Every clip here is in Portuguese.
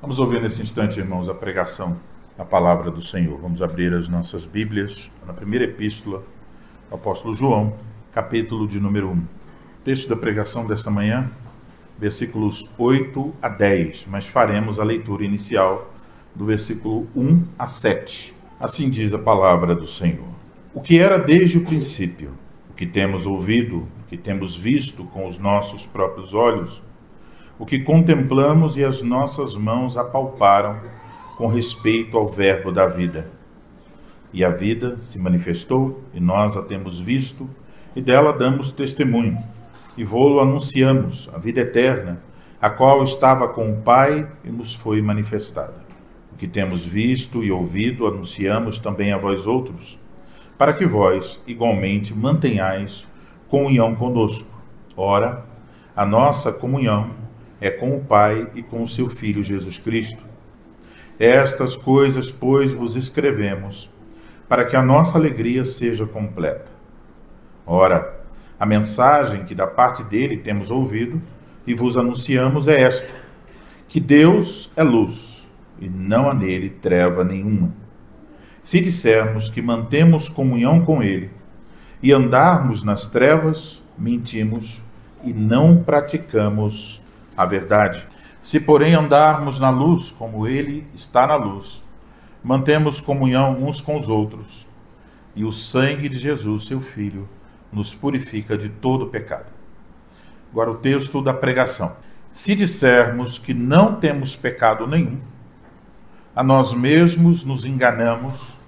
Vamos ouvir nesse instante, irmãos, a pregação, a palavra do Senhor. Vamos abrir as nossas Bíblias na primeira epístola do apóstolo João, capítulo de número 1. Texto da pregação desta manhã, versículos 8 a 10, mas faremos a leitura inicial do versículo 1 a 7. Assim diz a palavra do Senhor. O que era desde o princípio, o que temos ouvido, o que temos visto com os nossos próprios olhos, o que contemplamos e as nossas mãos apalparam com respeito ao verbo da vida. E a vida se manifestou, e nós a temos visto, e dela damos testemunho, e vô-lo anunciamos, a vida eterna, a qual estava com o Pai e nos foi manifestada. O que temos visto e ouvido anunciamos também a vós outros, para que vós, igualmente, mantenhais comunhão conosco. Ora, a nossa comunhão é com o Pai e com o seu Filho Jesus Cristo. Estas coisas, pois, vos escrevemos, para que a nossa alegria seja completa. Ora, a mensagem que da parte dele temos ouvido e vos anunciamos é esta, que Deus é luz, e não há nele treva nenhuma. Se dissermos que mantemos comunhão com ele e andarmos nas trevas, mentimos e não praticamos a verdade. Se, porém, andarmos na luz, como ele está na luz, mantemos comunhão uns com os outros, e o sangue de Jesus, seu Filho, nos purifica de todo pecado. Agora o texto da pregação. Se dissermos que não temos pecado nenhum, a nós mesmos nos enganamos,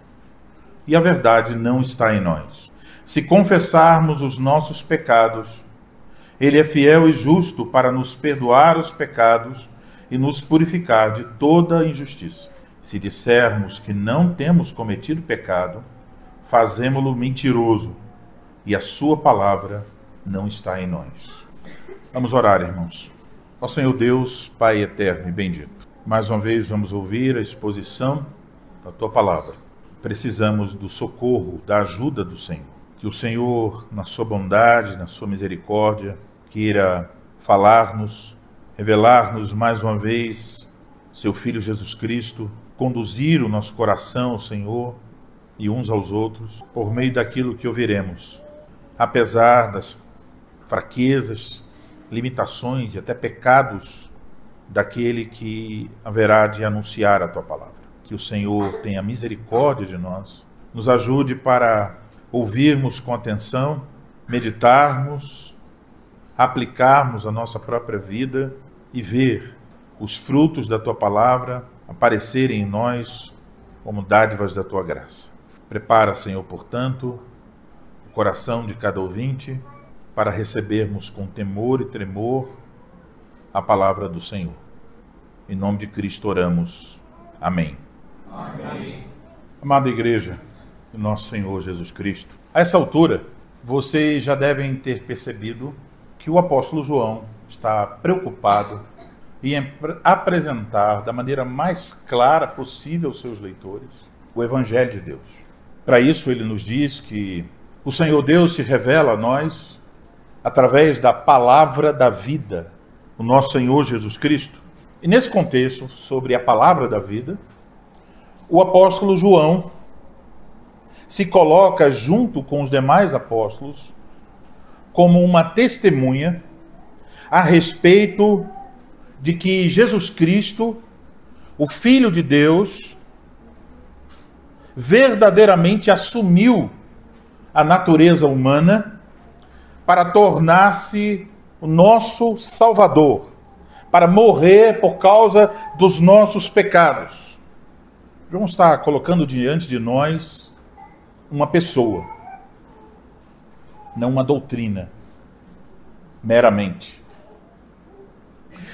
e a verdade não está em nós. Se confessarmos os nossos pecados, ele é fiel e justo para nos perdoar os pecados e nos purificar de toda injustiça. Se dissermos que não temos cometido pecado, fazemo-lo mentiroso, e a sua palavra não está em nós. Vamos orar, irmãos. Ó Senhor Deus, Pai eterno e bendito, mais uma vez vamos ouvir a exposição da tua palavra. Precisamos do socorro, da ajuda do Senhor. Que o Senhor, na sua bondade, na sua misericórdia, queira falar-nos, revelar-nos mais uma vez seu Filho Jesus Cristo, conduzir o nosso coração, Senhor, e uns aos outros, por meio daquilo que ouviremos, apesar das fraquezas, limitações e até pecados daquele que haverá de anunciar a tua palavra. Que o Senhor tenha misericórdia de nós, nos ajude para ouvirmos com atenção, meditarmos, aplicarmos a nossa própria vida e ver os frutos da tua palavra aparecerem em nós como dádivas da tua graça. Prepara, Senhor, portanto, o coração de cada ouvinte para recebermos com temor e tremor a palavra do Senhor. Em nome de Cristo oramos. Amém. Amém. Amada igreja do nosso Senhor Jesus Cristo, a essa altura, vocês já devem ter percebido que o apóstolo João está preocupado em apresentar da maneira mais clara possível aos seus leitores o Evangelho de Deus. Para isso ele nos diz que o Senhor Deus se revela a nós através da palavra da vida, o nosso Senhor Jesus Cristo. E nesse contexto, sobre a palavra da vida, o apóstolo João se coloca junto com os demais apóstolos como uma testemunha a respeito de que Jesus Cristo, o Filho de Deus, verdadeiramente assumiu a natureza humana para tornar-se o nosso Salvador, para morrer por causa dos nossos pecados. João está colocando diante de nós uma pessoa, não uma doutrina, meramente.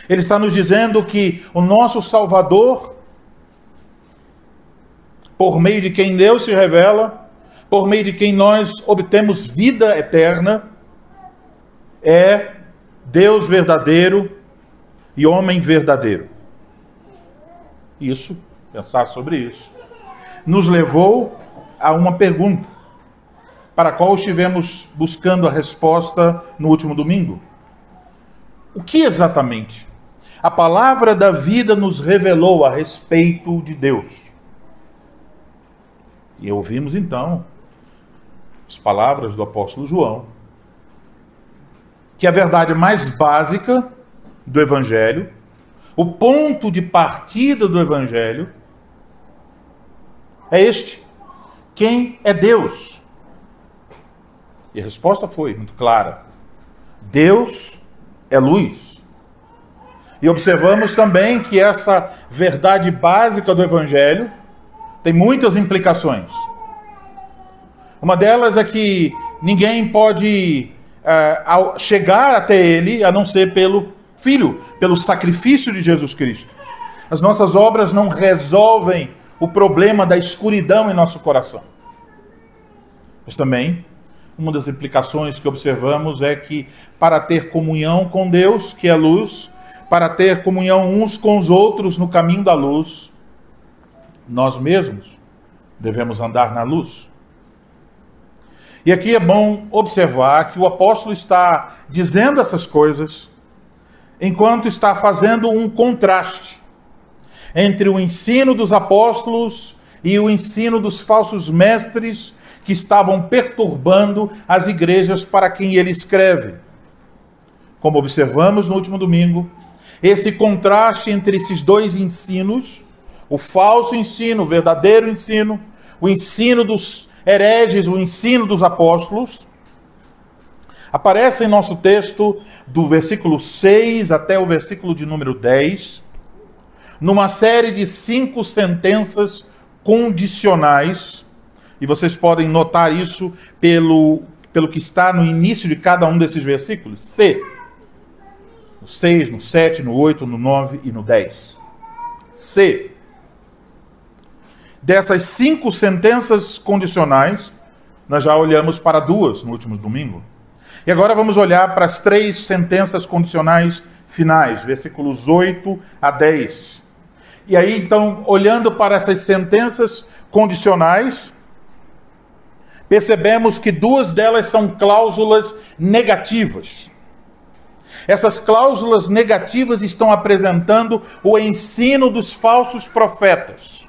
Ele está nos dizendo que o nosso Salvador, por meio de quem Deus se revela, por meio de quem nós obtemos vida eterna, é Deus verdadeiro e homem verdadeiro. Isso, pensar sobre isso, nos levou a uma pergunta, para a qual estivemos buscando a resposta no último domingo. O que exatamente a palavra da vida nos revelou a respeito de Deus. E ouvimos então as palavras do apóstolo João, que a verdade mais básica do Evangelho, o ponto de partida do Evangelho, é este: quem é Deus? E a resposta foi muito clara: Deus é luz. E observamos também que essa verdade básica do Evangelho tem muitas implicações. Uma delas é que ninguém pode chegar até ele a não ser pelo Filho, pelo sacrifício de Jesus Cristo. As nossas obras não resolvem o problema da escuridão em nosso coração. Mas também, uma das implicações que observamos é que para ter comunhão com Deus, que é luz, para ter comunhão uns com os outros no caminho da luz, nós mesmos devemos andar na luz. E aqui é bom observar que o apóstolo está dizendo essas coisas enquanto está fazendo um contraste entre o ensino dos apóstolos e o ensino dos falsos mestres que estavam perturbando as igrejas para quem ele escreve. Como observamos no último domingo, esse contraste entre esses dois ensinos, o falso ensino, o verdadeiro ensino, o ensino dos hereges, o ensino dos apóstolos, aparece em nosso texto do versículo 6 até o versículo de número 10, numa série de 5 sentenças condicionais, e vocês podem notar isso pelo que está no início de cada um desses versículos. C. No 6, no 7, no 8, no 9 e no 10. C. Dessas 5 sentenças condicionais, nós já olhamos para 2 no último domingo. E agora vamos olhar para as 3 sentenças condicionais finais, versículos 8 a 10. E aí, então, olhando para essas sentenças condicionais, percebemos que 2 delas são cláusulas negativas. Essas cláusulas negativas estão apresentando o ensino dos falsos profetas.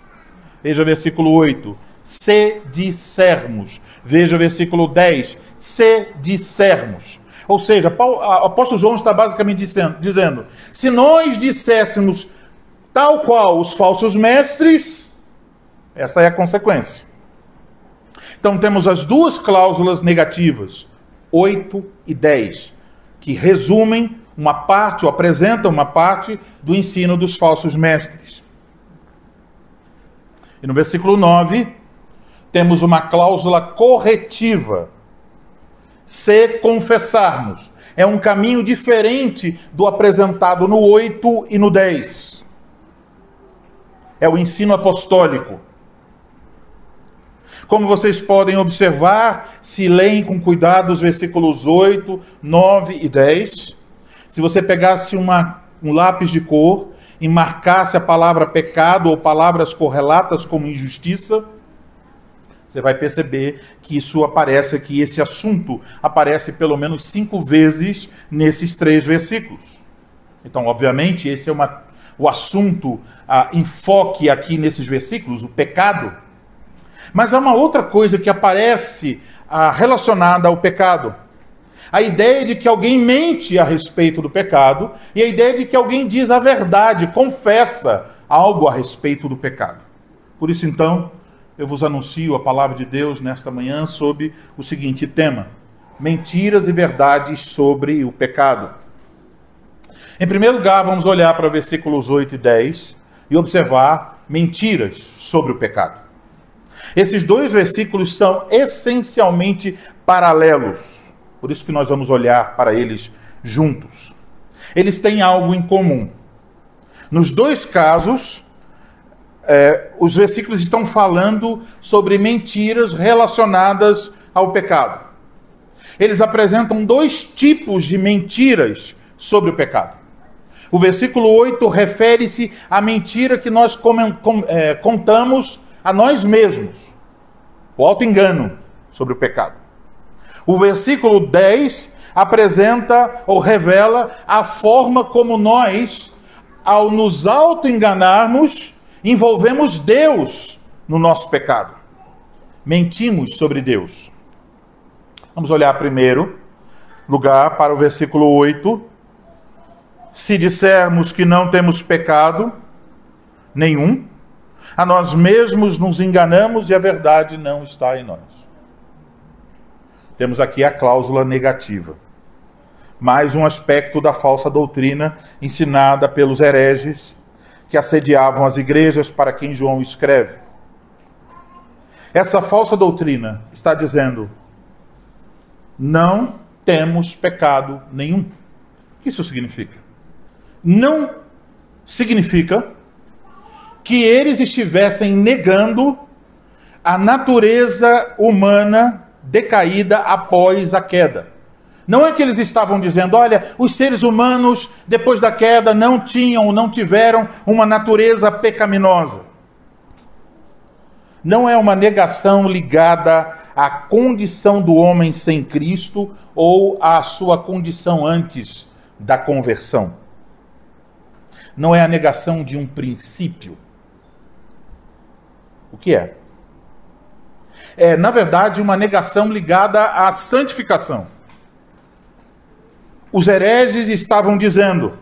Veja o versículo 8. Se dissermos. Veja o versículo 10. Se dissermos. Ou seja, o apóstolo João está basicamente dizendo: se nós disséssemos tal qual os falsos mestres, essa é a consequência. Então temos as 2 cláusulas negativas, 8 e 10, que resumem uma parte, ou apresentam uma parte do ensino dos falsos mestres. E no versículo 9, temos uma cláusula corretiva. Se confessarmos. É um caminho diferente do apresentado no 8 e no 10. É o ensino apostólico. Como vocês podem observar, se leem com cuidado os versículos 8, 9 e 10, se você pegasse um lápis de cor e marcasse a palavra pecado ou palavras correlatas como injustiça, você vai perceber que isso aparece aqui, esse assunto aparece pelo menos 5 vezes nesses 3 versículos. Então, obviamente, esse é o assunto, enfoque aqui nesses versículos, o pecado. Mas há uma outra coisa que aparece relacionada ao pecado. A ideia de que alguém mente a respeito do pecado e a ideia de que alguém diz a verdade, confessa algo a respeito do pecado. Por isso, então, eu vos anuncio a palavra de Deus nesta manhã sob o seguinte tema: mentiras e verdades sobre o pecado. Em primeiro lugar, vamos olhar para versículos 8 e 10 e observar mentiras sobre o pecado. Esses 2 versículos são essencialmente paralelos. Por isso que nós vamos olhar para eles juntos. Eles têm algo em comum. Nos 2 casos, os versículos estão falando sobre mentiras relacionadas ao pecado. Eles apresentam 2 tipos de mentiras sobre o pecado. O versículo 8 refere-se à mentira que nós contamos a nós mesmos. O auto-engano sobre o pecado. O versículo 10 apresenta ou revela a forma como nós ao nos auto-enganarmos, envolvemos Deus no nosso pecado. Mentimos sobre Deus. Vamos olhar primeiro lugar para o versículo 8. Se dissermos que não temos pecado nenhum, a nós mesmos nos enganamos e a verdade não está em nós. Temos aqui a cláusula negativa. Mais um aspecto da falsa doutrina ensinada pelos hereges que assediavam as igrejas para quem João escreve. Essa falsa doutrina está dizendo: não temos pecado nenhum. O que isso significa? Não significa que eles estivessem negando a natureza humana decaída após a queda. Não é que eles estavam dizendo, olha, os seres humanos depois da queda não tinham, não tiveram uma natureza pecaminosa. Não é uma negação ligada à condição do homem sem Cristo ou à sua condição antes da conversão. Não é a negação de um princípio. O que é? É, na verdade, uma negação ligada à santificação. Os hereges estavam dizendo,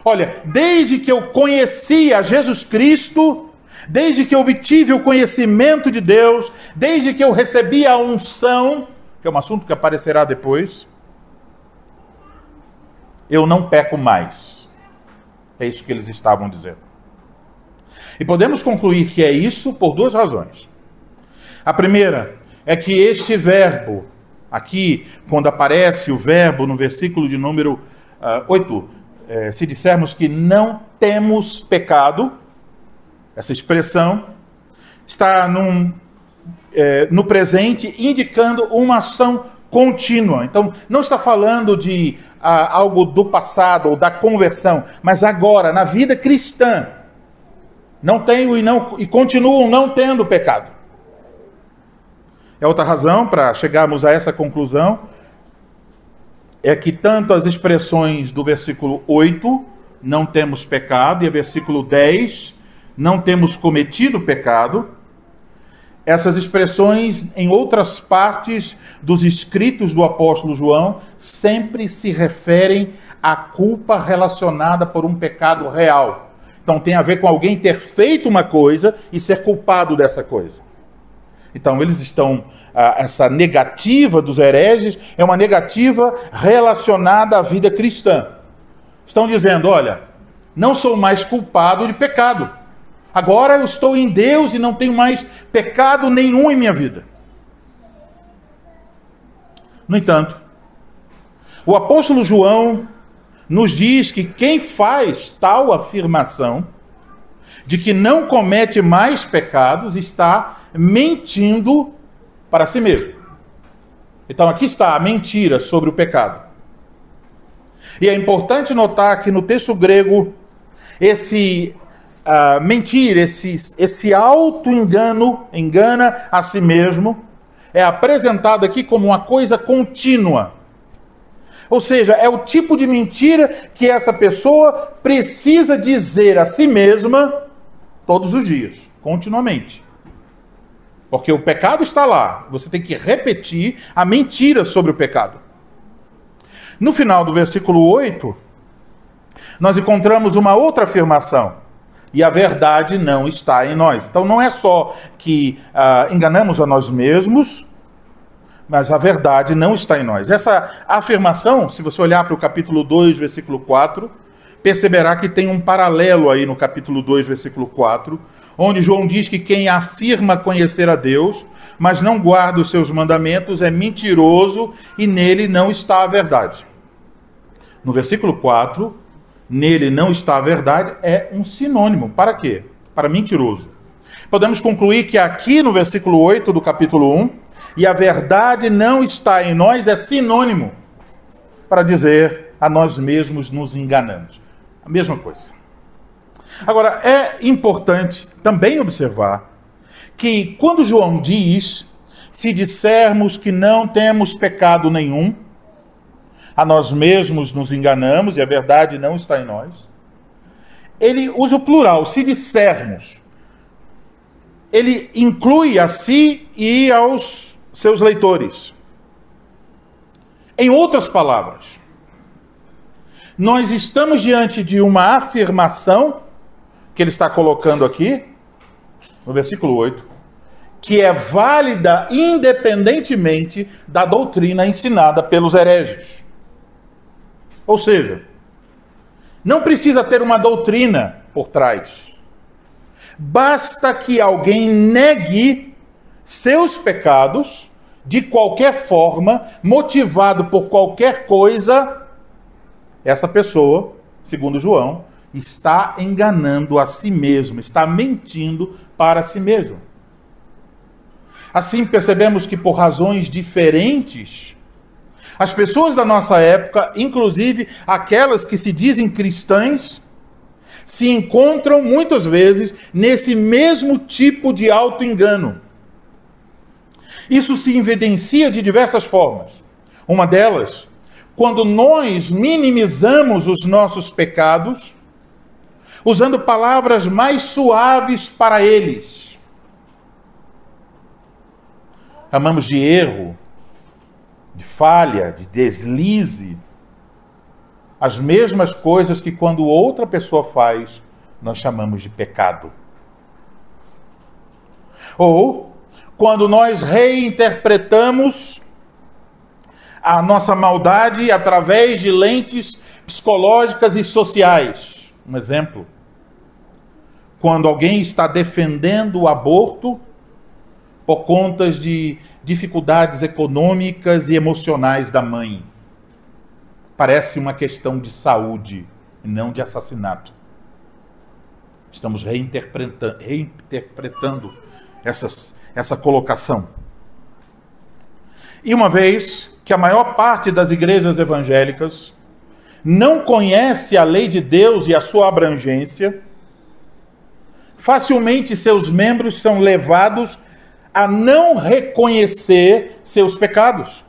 olha, desde que eu conheci a Jesus Cristo, desde que eu obtive o conhecimento de Deus, desde que eu recebi a unção, que é um assunto que aparecerá depois, eu não peco mais. É isso que eles estavam dizendo. E podemos concluir que é isso por duas razões. A primeira é que este verbo, aqui, quando aparece o verbo no versículo de número 8, se dissermos que não temos pecado, essa expressão está no presente, indicando uma ação contínua. Então, não está falando de algo do passado ou da conversão, mas agora, na vida cristã. Não tenho e continuam não tendo pecado. É outra razão para chegarmos a essa conclusão, é que tanto as expressões do versículo 8, não temos pecado, e o versículo 10, não temos cometido pecado, essas expressões em outras partes dos escritos do apóstolo João sempre se referem à culpa relacionada por um pecado real. Então tem a ver com alguém ter feito uma coisa e ser culpado dessa coisa. Então eles estão, essa negativa dos hereges é uma negativa relacionada à vida cristã. Estão dizendo, olha, não sou mais culpado de pecado. Agora eu estou em Deus e não tenho mais pecado nenhum em minha vida. No entanto, o apóstolo João nos diz que quem faz tal afirmação de que não comete mais pecados está mentindo para si mesmo. Então aqui está a mentira sobre o pecado. E é importante notar que no texto grego, esse mentir, esse auto-engano, engana a si mesmo, é apresentado aqui como uma coisa contínua. Ou seja, é o tipo de mentira que essa pessoa precisa dizer a si mesma todos os dias, continuamente. Porque o pecado está lá, você tem que repetir a mentira sobre o pecado. No final do versículo 8, nós encontramos uma outra afirmação. E a verdade não está em nós. Então não é só que enganamos a nós mesmos, mas a verdade não está em nós. Essa afirmação, se você olhar para o capítulo 2, versículo 4, perceberá que tem um paralelo aí no capítulo 2, versículo 4, onde João diz que quem afirma conhecer a Deus, mas não guarda os seus mandamentos, é mentiroso e nele não está a verdade. No versículo 4, nele não está a verdade, é um sinônimo. Para quê? Para mentiroso. Podemos concluir que aqui no versículo 8 do capítulo 1, e a verdade não está em nós, é sinônimo para dizer a nós mesmos nos enganamos. A mesma coisa. Agora, é importante também observar que quando João diz, se dissermos que não temos pecado nenhum, a nós mesmos nos enganamos e a verdade não está em nós. ele usa o plural, se dissermos. Ele inclui a si e aos seus leitores. Em outras palavras, nós estamos diante de uma afirmação que ele está colocando aqui, no versículo 8, que é válida independentemente da doutrina ensinada pelos hereges. Ou seja, não precisa ter uma doutrina por trás. Basta que alguém negue seus pecados de qualquer forma, motivado por qualquer coisa. Essa pessoa, segundo João, está enganando a si mesmo, está mentindo para si mesmo. Assim, percebemos que por razões diferentes, as pessoas da nossa época, inclusive aquelas que se dizem cristãs, se encontram muitas vezes nesse mesmo tipo de auto-engano. Isso se evidencia de diversas formas. Uma delas, quando nós minimizamos os nossos pecados, usando palavras mais suaves para eles. Chamamos de erro, de falha, de deslize, as mesmas coisas que quando outra pessoa faz, nós chamamos de pecado. Ou, quando nós reinterpretamos a nossa maldade através de lentes psicológicas e sociais. Um exemplo, quando alguém está defendendo o aborto por conta de dificuldades econômicas e emocionais da mãe. Parece uma questão de saúde e não de assassinato. Estamos reinterpretando essa colocação. E uma vez que a maior parte das igrejas evangélicas não conhece a lei de Deus e a sua abrangência, facilmente seus membros são levados a não reconhecer seus pecados,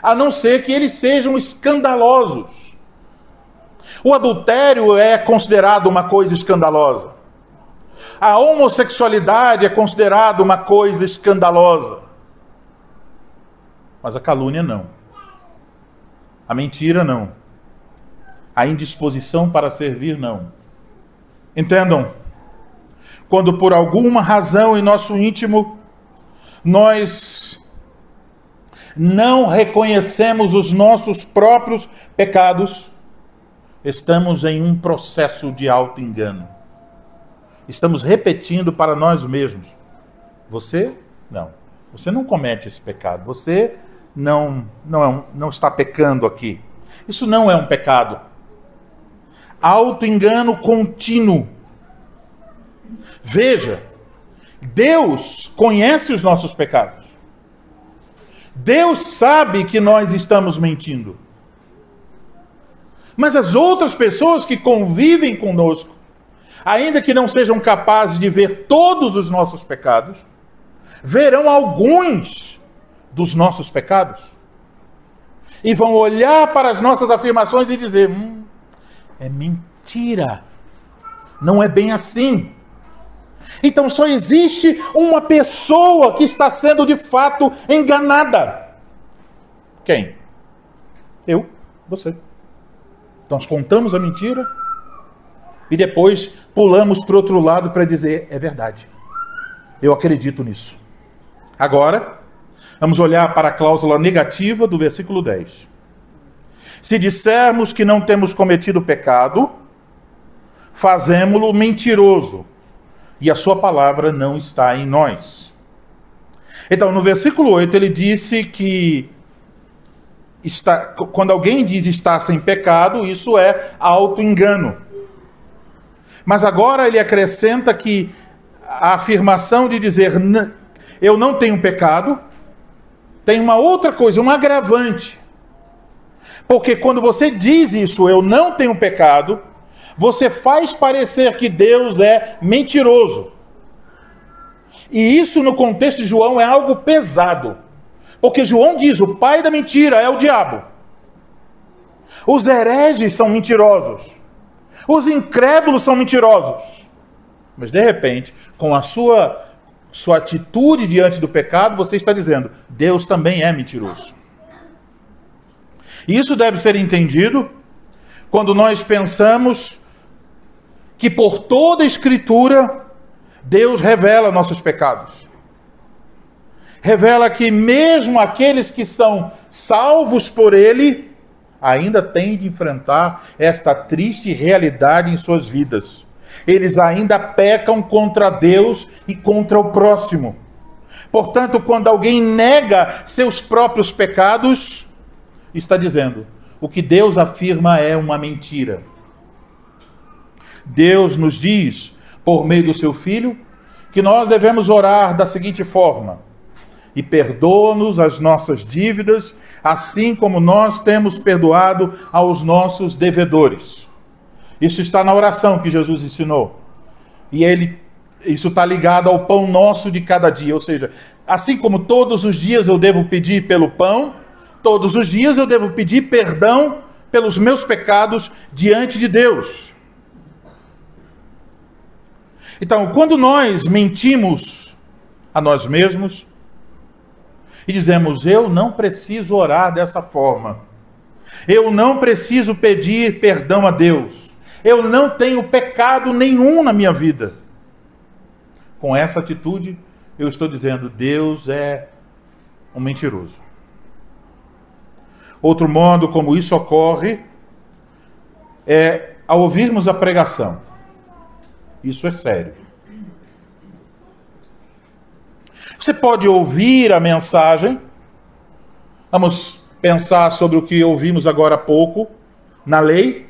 a não ser que eles sejam escandalosos. O adultério é considerado uma coisa escandalosa. A homossexualidade é considerada uma coisa escandalosa. Mas a calúnia não. A mentira não. A indisposição para servir não. Entendam? Quando por alguma razão em nosso íntimo nós não reconhecemos os nossos próprios pecados, estamos em um processo de auto-engano. Estamos repetindo para nós mesmos. Você? Não. Você não comete esse pecado. Você não está pecando aqui. Isso não é um pecado. Auto-engano contínuo. Veja, Deus conhece os nossos pecados. Deus sabe que nós estamos mentindo. Mas as outras pessoas que convivem conosco, ainda que não sejam capazes de ver todos os nossos pecados, verão alguns dos nossos pecados. E vão olhar para as nossas afirmações e dizer, é mentira. Não é bem assim. Então só existe uma pessoa que está sendo de fato enganada. Quem? Eu, você. Nós contamos a mentira e depois pulamos para o outro lado para dizer, é verdade. Eu acredito nisso. Agora, vamos olhar para a cláusula negativa do versículo 10. Se dissermos que não temos cometido pecado, fazemo-lo mentiroso, e a sua palavra não está em nós. Então, no versículo 8, ele disse que quando alguém diz estar sem pecado, isso é auto-engano. Mas agora ele acrescenta que a afirmação de dizer eu não tenho pecado, tem uma outra coisa, um agravante. Porque quando você diz isso, eu não tenho pecado, você faz parecer que Deus é mentiroso. E isso no contexto de João é algo pesado. Porque João diz, o pai da mentira é o diabo. Os hereges são mentirosos. Os incrédulos são mentirosos. Mas de repente, com a sua atitude diante do pecado, você está dizendo: Deus também é mentiroso. E isso deve ser entendido quando nós pensamos que por toda a Escritura, Deus revela nossos pecados. Revela que mesmo aqueles que são salvos por Ele, ainda têm de enfrentar esta triste realidade em suas vidas. Eles ainda pecam contra Deus e contra o próximo. Portanto, quando alguém nega seus próprios pecados, está dizendo: o que Deus afirma é uma mentira. Deus nos diz, por meio do seu Filho, que nós devemos orar da seguinte forma: e perdoa-nos as nossas dívidas, assim como nós temos perdoado aos nossos devedores. Isso está na oração que Jesus ensinou. E isso está ligado ao pão nosso de cada dia. Ou seja, assim como todos os dias eu devo pedir pelo pão, todos os dias eu devo pedir perdão pelos meus pecados diante de Deus. Então, quando nós mentimos a nós mesmos e dizemos: eu não preciso orar dessa forma, eu não preciso pedir perdão a Deus, eu não tenho pecado nenhum na minha vida. Com essa atitude, eu estou dizendo: Deus é um mentiroso. Outro modo como isso ocorre é ao ouvirmos a pregação. Isso é sério. Você pode ouvir a mensagem. Vamos pensar sobre o que ouvimos agora há pouco na lei.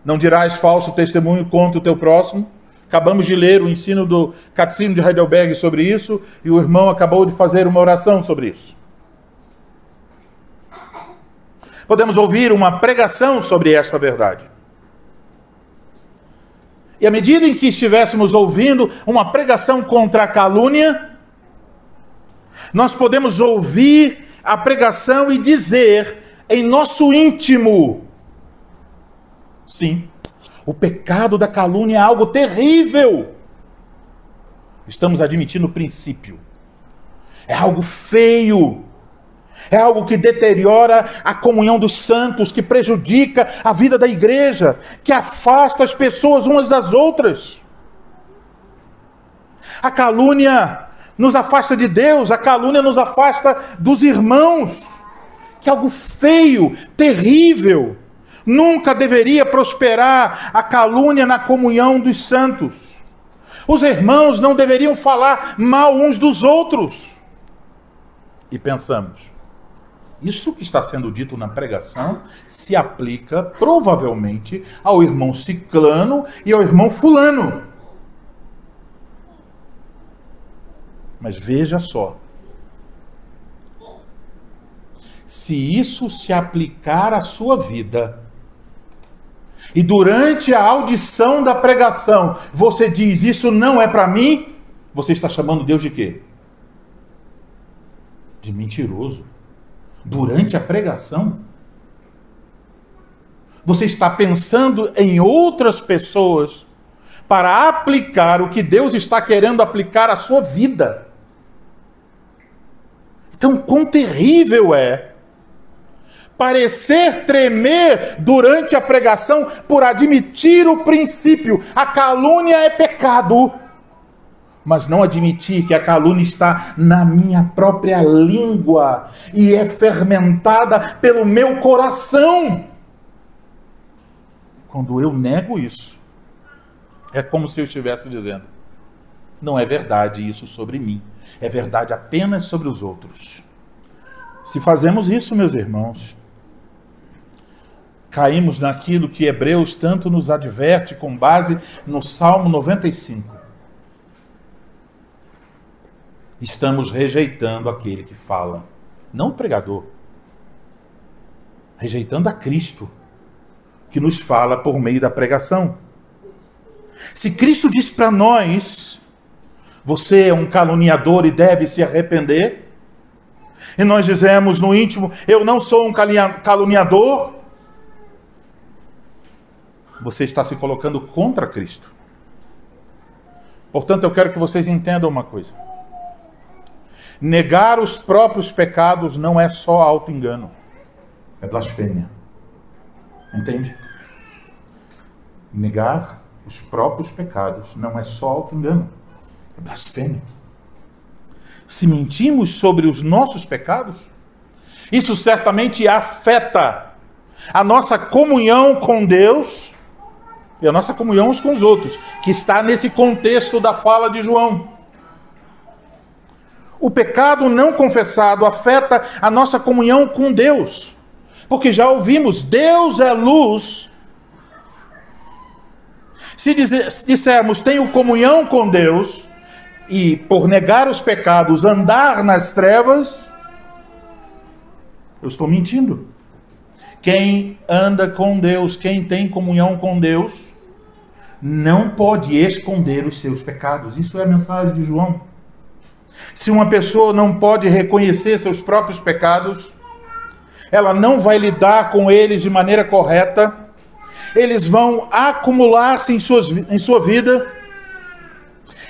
Não dirás falso testemunho contra o teu próximo. Acabamos de ler o ensino do Catecismo de Heidelberg sobre isso, e o irmão acabou de fazer uma oração sobre isso. Podemos ouvir uma pregação sobre esta verdade. E à medida em que estivéssemos ouvindo uma pregação contra a calúnia, nós podemos ouvir a pregação e dizer em nosso íntimo: sim, o pecado da calúnia é algo terrível. Estamos admitindo o princípio. É algo feio. É algo que deteriora a comunhão dos santos, que prejudica a vida da igreja, que afasta as pessoas umas das outras. A calúnia nos afasta de Deus, a calúnia nos afasta dos irmãos. Que é algo feio, terrível. Nunca deveria prosperar a calúnia na comunhão dos santos. Os irmãos não deveriam falar mal uns dos outros. E pensamos: isso que está sendo dito na pregação se aplica provavelmente ao irmão ciclano e ao irmão fulano. Mas veja só. Se isso se aplicar à sua vida, e durante a audição da pregação você diz: isso não é para mim, você está chamando Deus de quê? De mentiroso. Durante a pregação, você está pensando em outras pessoas para aplicar o que Deus está querendo aplicar à sua vida. Então, quão terrível é parecer tremer durante a pregação por admitir o princípio: a calúnia é pecado, mas não admitir que a calúnia está na minha própria língua e é fermentada pelo meu coração. Quando eu nego isso, é como se eu estivesse dizendo: não é verdade isso sobre mim, é verdade apenas sobre os outros. Se fazemos isso, meus irmãos, caímos naquilo que Hebreus tanto nos adverte com base no Salmo 95. Estamos rejeitando aquele que fala, não o pregador. Rejeitando a Cristo, que nos fala por meio da pregação. Se Cristo diz para nós: você é um caluniador e deve se arrepender, e nós dizemos no íntimo: eu não sou um caluniador, você está se colocando contra Cristo. Portanto, eu quero que vocês entendam uma coisa. Negar os próprios pecados não é só auto-engano. É blasfêmia. Entende? Negar os próprios pecados não é só auto-engano. É blasfêmia. Se mentimos sobre os nossos pecados, isso certamente afeta a nossa comunhão com Deus e a nossa comunhão uns com os outros, que está nesse contexto da fala de João. O pecado não confessado afeta a nossa comunhão com Deus, porque já ouvimos, Deus é luz. Se dissermos tenho comunhão com Deus e por negar os pecados andar nas trevas, eu estou mentindo. Quem anda com Deus, quem tem comunhão com Deus, não pode esconder os seus pecados. Isso é a mensagem de João. Se uma pessoa não pode reconhecer seus próprios pecados, ela não vai lidar com eles de maneira correta, eles vão acumular-se em sua vida,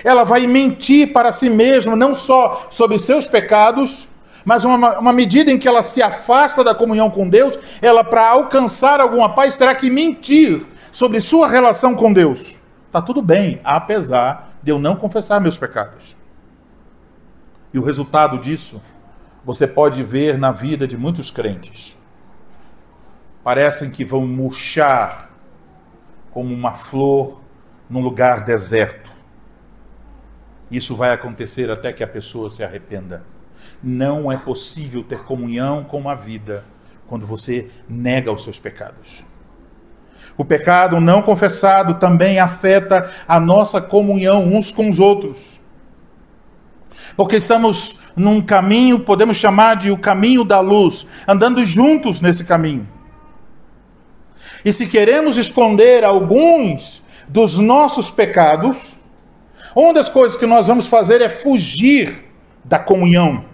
ela vai mentir para si mesma, não só sobre seus pecados, mas uma medida em que ela se afasta da comunhão com Deus, ela, para alcançar alguma paz, terá que mentir sobre sua relação com Deus. Está tudo bem, apesar de eu não confessar meus pecados. E o resultado disso, você pode ver na vida de muitos crentes. Parecem que vão murchar como uma flor num lugar deserto. Isso vai acontecer até que a pessoa se arrependa. Não é possível ter comunhão com a vida quando você nega os seus pecados. O pecado não confessado também afeta a nossa comunhão uns com os outros. Porque estamos num caminho, podemos chamar de o caminho da luz, andando juntos nesse caminho. E se queremos esconder alguns dos nossos pecados, uma das coisas que nós vamos fazer é fugir da comunhão.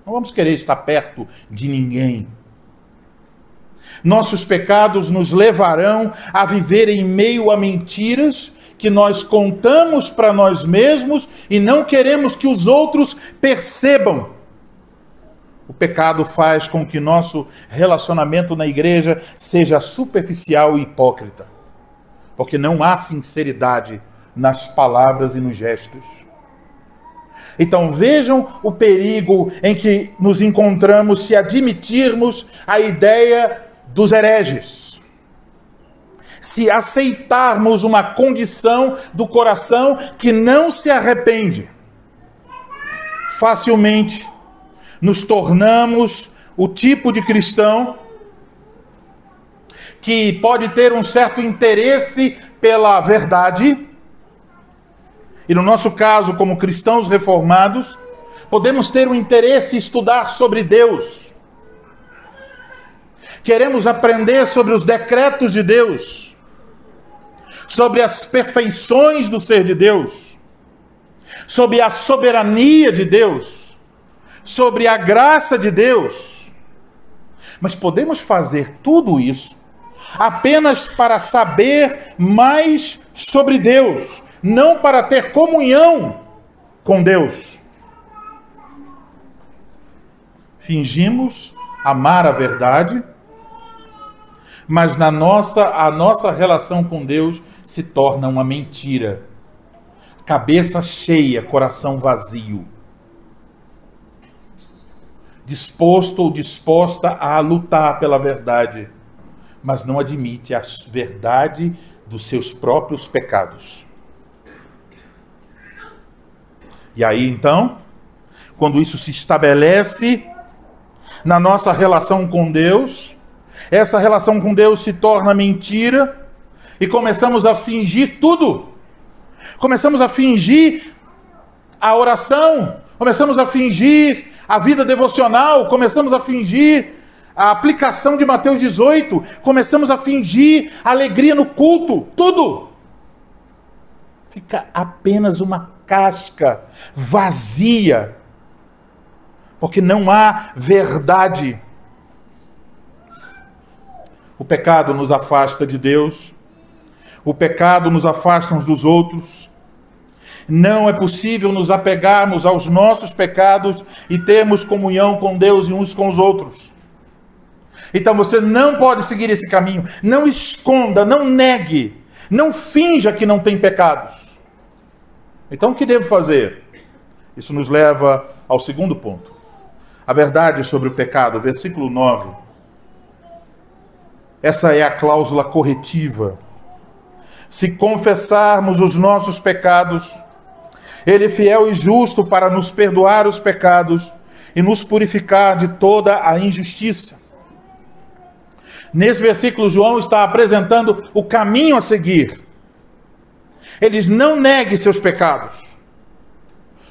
Não vamos querer estar perto de ninguém. Nossos pecados nos levarão a viver em meio a mentiras que nós contamos para nós mesmos e não queremos que os outros percebam. O pecado faz com que nosso relacionamento na igreja seja superficial e hipócrita, porque não há sinceridade nas palavras e nos gestos. Então vejam o perigo em que nos encontramos se admitirmos a ideia dos hereges. Se aceitarmos uma condição do coração que não se arrepende, facilmente nos tornamos o tipo de cristão que pode ter um certo interesse pela verdade. E no nosso caso, como cristãos reformados, podemos ter um interesse em estudar sobre Deus. Queremos aprender sobre os decretos de Deus, sobre as perfeições do ser de Deus, sobre a soberania de Deus, sobre a graça de Deus. Mas podemos fazer tudo isso apenas para saber mais sobre Deus, não para ter comunhão com Deus. Fingimos amar a verdade, mas a nossa relação com Deus se torna uma mentira. Cabeça cheia, coração vazio. Disposto ou disposta a lutar pela verdade, mas não admite a verdade dos seus próprios pecados. E aí então, quando isso se estabelece na nossa relação com Deus, essa relação com Deus se torna mentira e começamos a fingir tudo. Começamos a fingir a oração, começamos a fingir a vida devocional, começamos a fingir a aplicação de Mateus 18, começamos a fingir a alegria no culto, tudo. Fica apenas uma casca vazia, porque não há verdade. O pecado nos afasta de Deus O pecado nos afasta uns dos outros. Não é possível nos apegarmos aos nossos pecados e termos comunhão com Deus e uns com os outros. Então você não pode seguir esse caminho. Não esconda, não negue, não finja que não tem pecados. Então o que devo fazer? Isso nos leva ao segundo ponto. A verdade sobre o pecado, versículo 9. Essa é a cláusula corretiva. Se confessarmos os nossos pecados, Ele é fiel e justo para nos perdoar os pecados e nos purificar de toda a injustiça. Nesse versículo, João está apresentando o caminho a seguir. Ele diz, não negue seus pecados.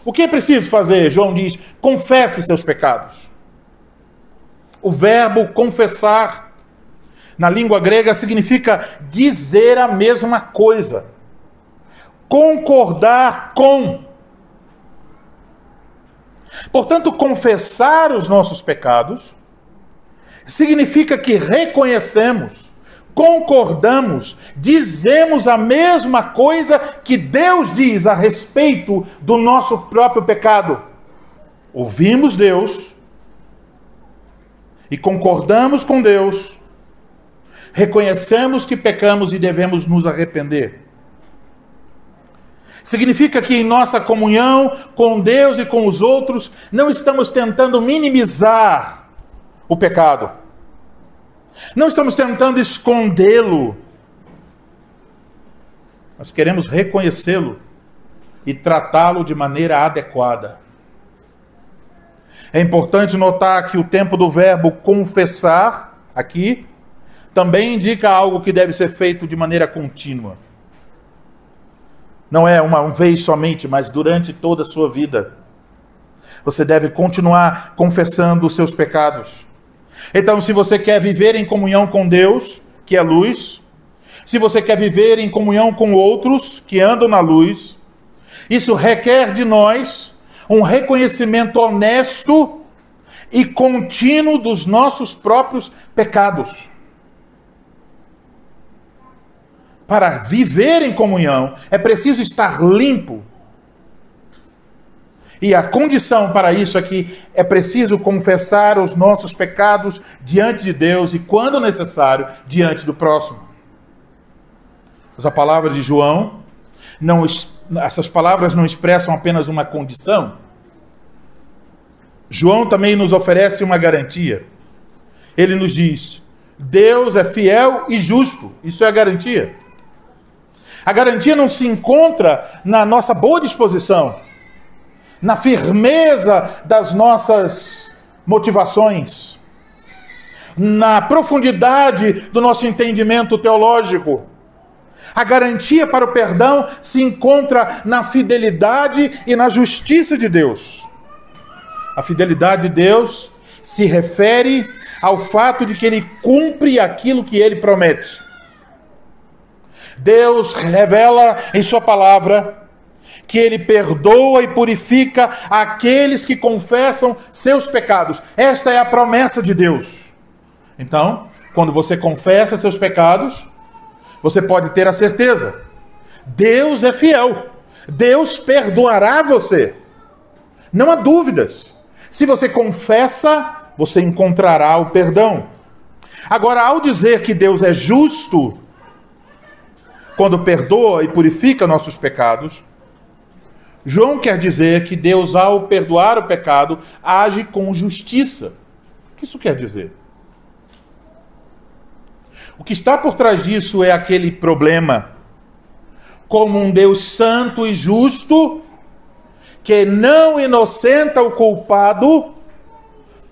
O que é preciso fazer? João diz, confesse seus pecados. O verbo confessar, na língua grega, significa dizer a mesma coisa. Concordar com. Portanto, confessar os nossos pecados significa que reconhecemos, concordamos, dizemos a mesma coisa que Deus diz a respeito do nosso próprio pecado. Ouvimos Deus e concordamos com Deus, reconhecemos que pecamos e devemos nos arrepender. Significa que em nossa comunhão com Deus e com os outros, não estamos tentando minimizar o pecado. Não estamos tentando escondê-lo. Nós queremos reconhecê-lo e tratá-lo de maneira adequada. É importante notar que o tempo do verbo confessar, aqui, também indica algo que deve ser feito de maneira contínua. Não é uma vez somente, mas durante toda a sua vida. Você deve continuar confessando os seus pecados. Então, se você quer viver em comunhão com Deus, que é luz, se você quer viver em comunhão com outros que andam na luz, isso requer de nós um reconhecimento honesto e contínuo dos nossos próprios pecados. Para viver em comunhão, é preciso estar limpo. E a condição para isso é que é preciso confessar os nossos pecados diante de Deus e, quando necessário, diante do próximo. Essa palavra de João, essas palavras não expressam apenas uma condição. João também nos oferece uma garantia. Ele nos diz, Deus é fiel e justo. Isso é a garantia. A garantia não se encontra na nossa boa disposição, na firmeza das nossas motivações, na profundidade do nosso entendimento teológico. A garantia para o perdão se encontra na fidelidade e na justiça de Deus. A fidelidade de Deus se refere ao fato de que Ele cumpre aquilo que Ele promete. Deus revela em sua palavra que Ele perdoa e purifica aqueles que confessam seus pecados. Esta é a promessa de Deus. Então, quando você confessa seus pecados, você pode ter a certeza, Deus é fiel. Deus perdoará você. Não há dúvidas. Se você confessa, você encontrará o perdão. Agora, ao dizer que Deus é justo, quando perdoa e purifica nossos pecados, João quer dizer que Deus, ao perdoar o pecado, age com justiça. O que isso quer dizer? O que está por trás disso é aquele problema. Como um Deus santo e justo, que não inocenta o culpado,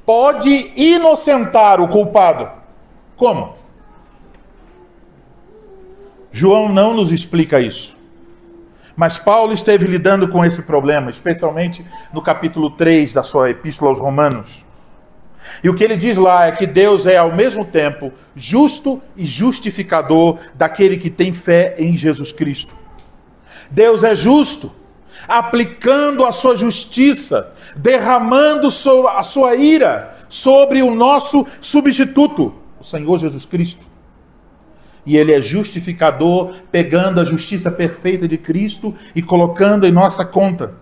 pode inocentar o culpado. Como? João não nos explica isso. Mas Paulo esteve lidando com esse problema, especialmente no capítulo 3 da sua epístola aos Romanos. E o que ele diz lá é que Deus é ao mesmo tempo justo e justificador daquele que tem fé em Jesus Cristo. Deus é justo, aplicando a sua justiça, derramando a sua ira sobre o nosso substituto, o Senhor Jesus Cristo. E ele é justificador, pegando a justiça perfeita de Cristo e colocando em nossa conta.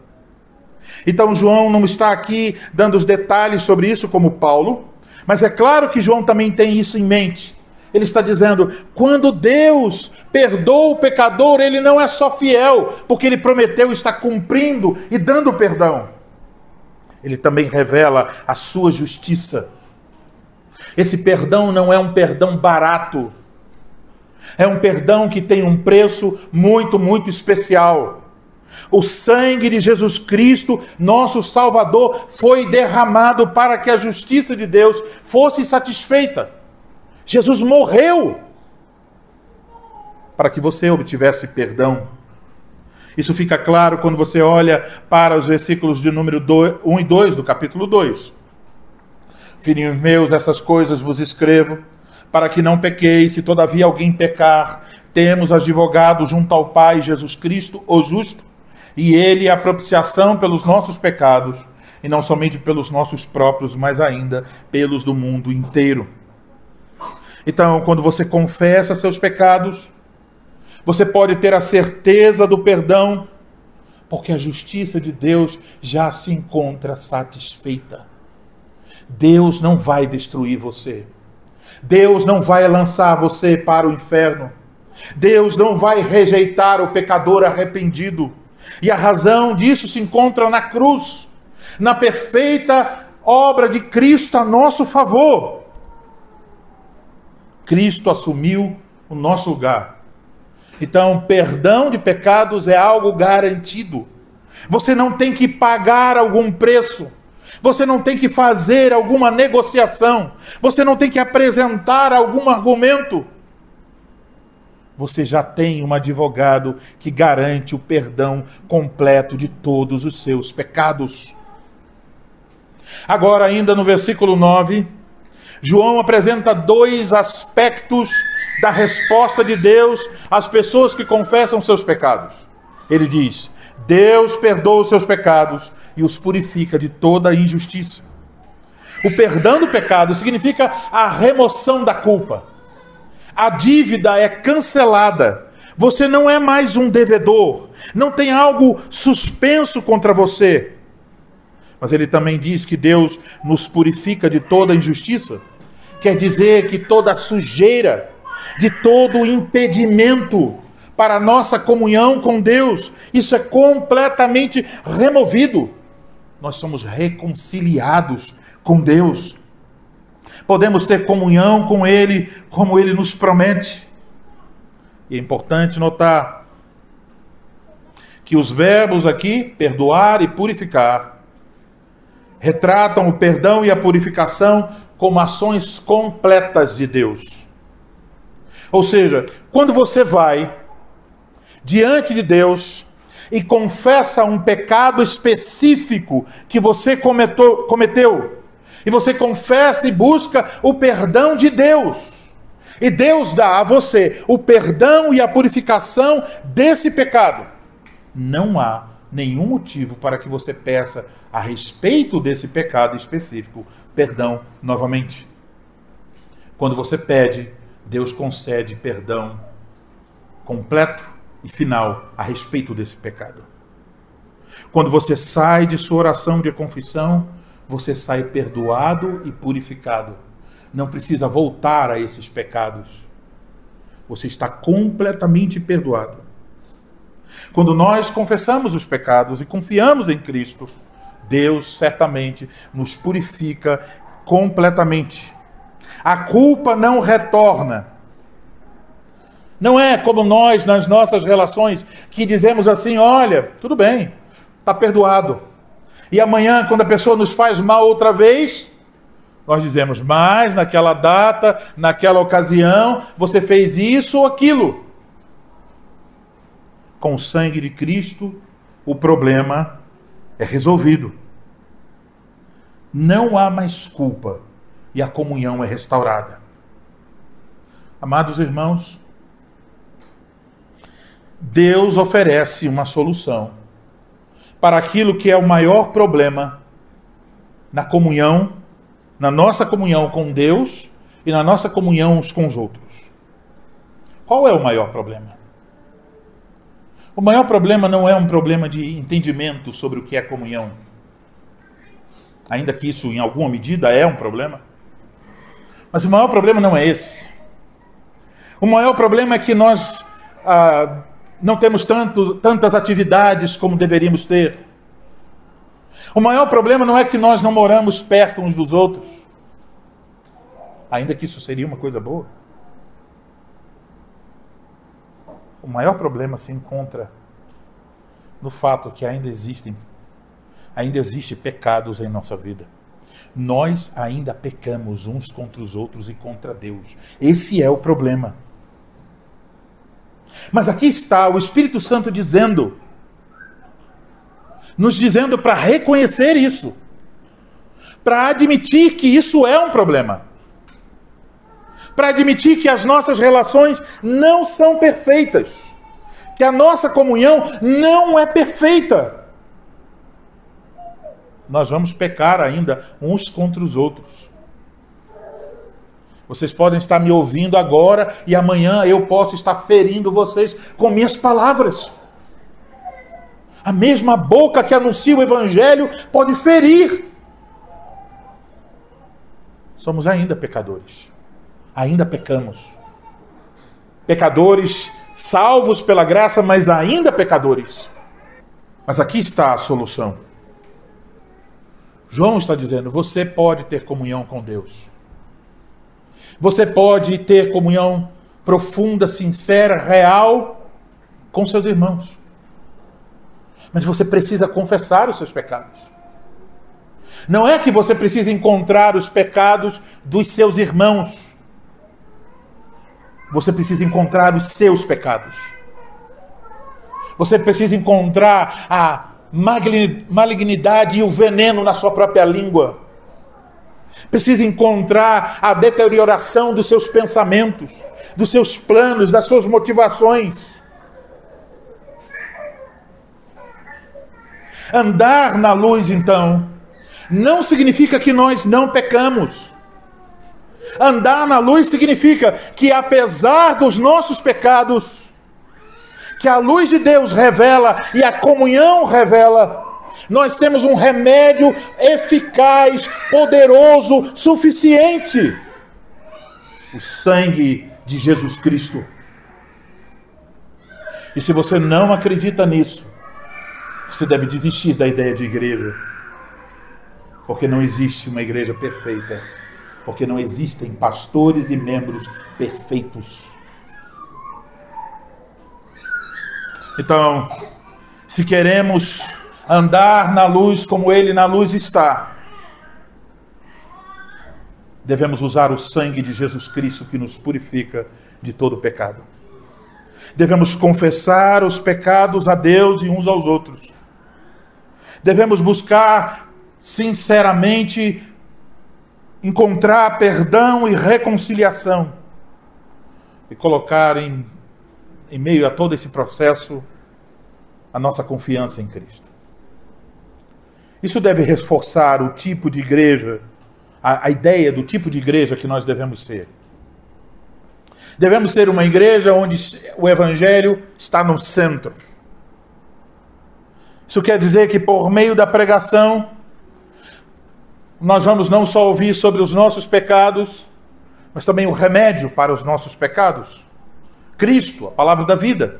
Então João não está aqui dando os detalhes sobre isso como Paulo, mas é claro que João também tem isso em mente. Ele está dizendo, quando Deus perdoa o pecador, ele não é só fiel, porque ele prometeu estar cumprindo e dando perdão. Ele também revela a sua justiça. Esse perdão não é um perdão barato. É um perdão que tem um preço muito, muito especial. O sangue de Jesus Cristo, nosso Salvador, foi derramado para que a justiça de Deus fosse satisfeita. Jesus morreu para que você obtivesse perdão. Isso fica claro quando você olha para os versículos de número 1 e 2 do capítulo 2. Filhinhos meus, essas coisas vos escrevo, para que não pequeis. Se todavia alguém pecar, temos advogado junto ao Pai, Jesus Cristo, o justo, e ele é a propiciação pelos nossos pecados, e não somente pelos nossos próprios, mas ainda pelos do mundo inteiro. Então, quando você confessa seus pecados, você pode ter a certeza do perdão, porque a justiça de Deus já se encontra satisfeita. Deus não vai destruir você. Deus não vai lançar você para o inferno. Deus não vai rejeitar o pecador arrependido. E a razão disso se encontra na cruz, na perfeita obra de Cristo a nosso favor. Cristo assumiu o nosso lugar. Então, perdão de pecados é algo garantido. Você não tem que pagar algum preço. Você não tem que fazer alguma negociação. Você não tem que apresentar algum argumento. Você já tem um advogado que garante o perdão completo de todos os seus pecados. Agora, ainda no versículo 9, João apresenta dois aspectos da resposta de Deus às pessoas que confessam seus pecados. Ele diz, Deus perdoa os seus pecados e os purifica de toda injustiça. O perdão do pecado significa a remoção da culpa. A dívida é cancelada. Você não é mais um devedor. Não tem algo suspenso contra você. Mas ele também diz que Deus nos purifica de toda injustiça. Quer dizer que toda sujeira, de todo impedimento para a nossa comunhão com Deus, isso é completamente removido. Nós somos reconciliados com Deus. Podemos ter comunhão com Ele, como Ele nos promete. E é importante notar que os verbos aqui, perdoar e purificar, retratam o perdão e a purificação como ações completas de Deus. Ou seja, quando você vai diante de Deus e confessa um pecado específico que você cometeu, e você confessa e busca o perdão de Deus, e Deus dá a você o perdão e a purificação desse pecado, não há nenhum motivo para que você peça a respeito desse pecado específico perdão novamente. Quando você pede, Deus concede perdão completo e final a respeito desse pecado. Quando você sai de sua oração de confissão, você sai perdoado e purificado. Não precisa voltar a esses pecados. Você está completamente perdoado. Quando nós confessamos os pecados e confiamos em Cristo, Deus certamente nos purifica completamente. A culpa não retorna. Não é como nós, nas nossas relações, que dizemos assim, olha, tudo bem, está perdoado. E amanhã, quando a pessoa nos faz mal outra vez, nós dizemos, mas naquela data, naquela ocasião, você fez isso ou aquilo. Com o sangue de Cristo, o problema é resolvido. Não há mais culpa e a comunhão é restaurada. Amados irmãos, Deus oferece uma solução para aquilo que é o maior problema na comunhão, na nossa comunhão com Deus e na nossa comunhão uns com os outros. Qual é o maior problema? O maior problema não é um problema de entendimento sobre o que é comunhão. Ainda que isso, em alguma medida, é um problema. Mas o maior problema não é esse. O maior problema é que nós não temos tantas atividades como deveríamos ter. O maior problema não é que nós não moramos perto uns dos outros. Ainda que isso seria uma coisa boa. O maior problema se encontra no fato que ainda existe pecados em nossa vida. Nós ainda pecamos uns contra os outros e contra Deus. Esse é o problema. Mas aqui está o Espírito Santo nos dizendo para reconhecer isso, para admitir que isso é um problema, para admitir que as nossas relações não são perfeitas, que a nossa comunhão não é perfeita. Nós vamos pecar ainda uns contra os outros. Vocês podem estar me ouvindo agora e amanhã eu posso estar ferindo vocês com minhas palavras. A mesma boca que anuncia o Evangelho pode ferir. Somos ainda pecadores. Ainda pecamos. Pecadores salvos pela graça, mas ainda pecadores. Mas aqui está a solução. João está dizendo, você pode ter comunhão com Deus. Você pode ter comunhão profunda, sincera, real com seus irmãos. Mas você precisa confessar os seus pecados. Não é que você precisa encontrar os pecados dos seus irmãos. Você precisa encontrar os seus pecados. Você precisa encontrar a malignidade e o veneno na sua própria língua. Precisa encontrar a deterioração dos seus pensamentos, dos seus planos, das suas motivações. Andar na luz, então, não significa que nós não pecamos. Andar na luz significa que, apesar dos nossos pecados, que a luz de Deus revela e a comunhão revela, nós temos um remédio eficaz, poderoso, suficiente. O sangue de Jesus Cristo. E se você não acredita nisso, você deve desistir da ideia de igreja. Porque não existe uma igreja perfeita. Porque não existem pastores e membros perfeitos. Então, se queremos andar na luz como Ele na luz está, devemos usar o sangue de Jesus Cristo que nos purifica de todo pecado. Devemos confessar os pecados a Deus e uns aos outros. Devemos buscar sinceramente encontrar perdão e reconciliação e colocar em meio a todo esse processo a nossa confiança em Cristo. Isso deve reforçar o tipo de igreja, a ideia do tipo de igreja que nós devemos ser. Devemos ser uma igreja onde o Evangelho está no centro. Isso quer dizer que por meio da pregação, nós vamos não só ouvir sobre os nossos pecados, mas também o remédio para os nossos pecados. Cristo, a palavra da vida.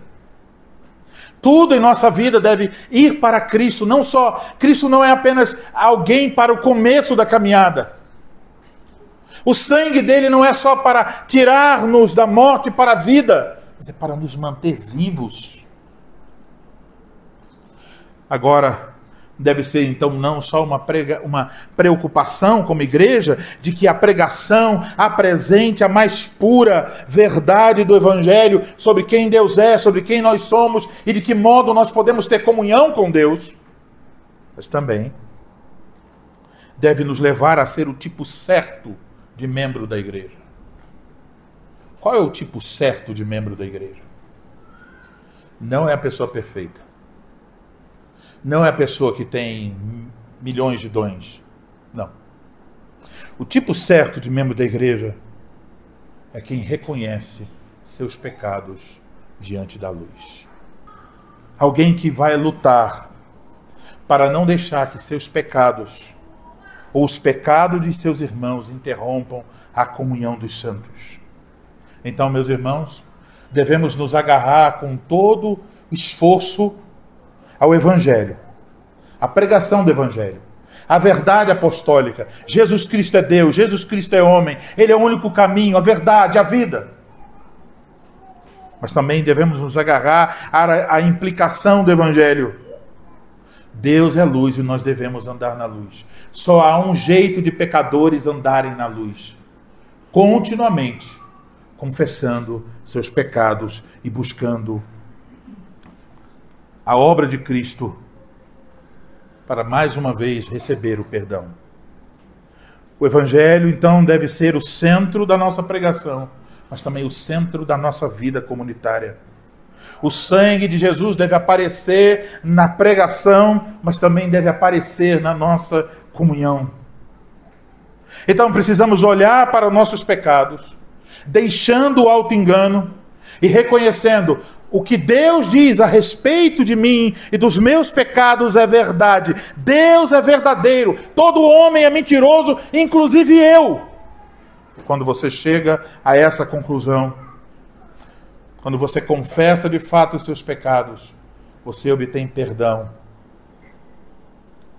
Tudo em nossa vida deve ir para Cristo. Cristo não é apenas alguém para o começo da caminhada. O sangue dele não é só para tirar-nos da morte para a vida, mas é para nos manter vivos. Agora, deve ser então não só uma preocupação como igreja, de que a pregação apresente a mais pura verdade do Evangelho sobre quem Deus é, sobre quem nós somos e de que modo nós podemos ter comunhão com Deus. Mas também deve nos levar a ser o tipo certo de membro da igreja. Qual é o tipo certo de membro da igreja? Não é a pessoa perfeita. Não é a pessoa que tem milhões de dons. Não. O tipo certo de membro da igreja é quem reconhece seus pecados diante da luz. Alguém que vai lutar para não deixar que seus pecados ou os pecados de seus irmãos interrompam a comunhão dos santos. Então, meus irmãos, devemos nos agarrar com todo esforço ao Evangelho, à pregação do Evangelho, à verdade apostólica. Jesus Cristo é Deus, Jesus Cristo é homem, Ele é o único caminho, a verdade, a vida. Mas também devemos nos agarrar à implicação do Evangelho. Deus é luz e nós devemos andar na luz. Só há um jeito de pecadores andarem na luz: continuamente confessando seus pecados e buscando a obra de Cristo para mais uma vez receber o perdão. O Evangelho, então, deve ser o centro da nossa pregação, mas também o centro da nossa vida comunitária. O sangue de Jesus deve aparecer na pregação, mas também deve aparecer na nossa comunhão. Então precisamos olhar para os nossos pecados, deixando o auto-engano e reconhecendo o que Deus diz a respeito de mim e dos meus pecados é verdade. Deus é verdadeiro, todo homem é mentiroso, inclusive eu. Quando você chega a essa conclusão, quando você confessa de fato os seus pecados, você obtém perdão.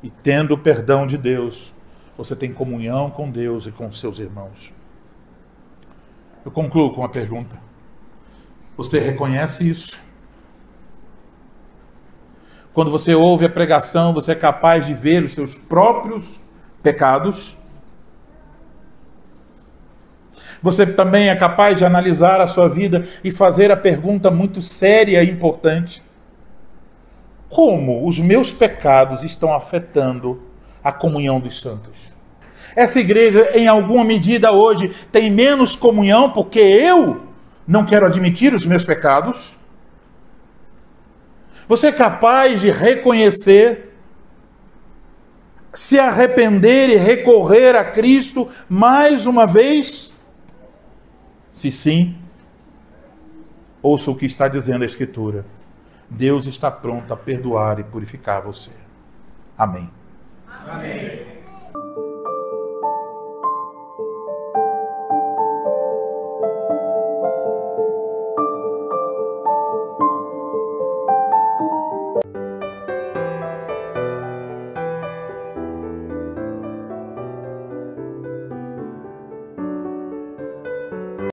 E tendo o perdão de Deus, você tem comunhão com Deus e com seus irmãos. Eu concluo com uma pergunta. Você reconhece isso? Quando você ouve a pregação, você é capaz de ver os seus próprios pecados? Você também é capaz de analisar a sua vida e fazer a pergunta muito séria e importante: como os meus pecados estão afetando a comunhão dos santos? Essa igreja, em alguma medida hoje, tem menos comunhão porque eu não quero admitir os meus pecados? Você é capaz de reconhecer, se arrepender e recorrer a Cristo mais uma vez? Se sim, ouça o que está dizendo a Escritura. Deus está pronto a perdoar e purificar você. Amém. Amém.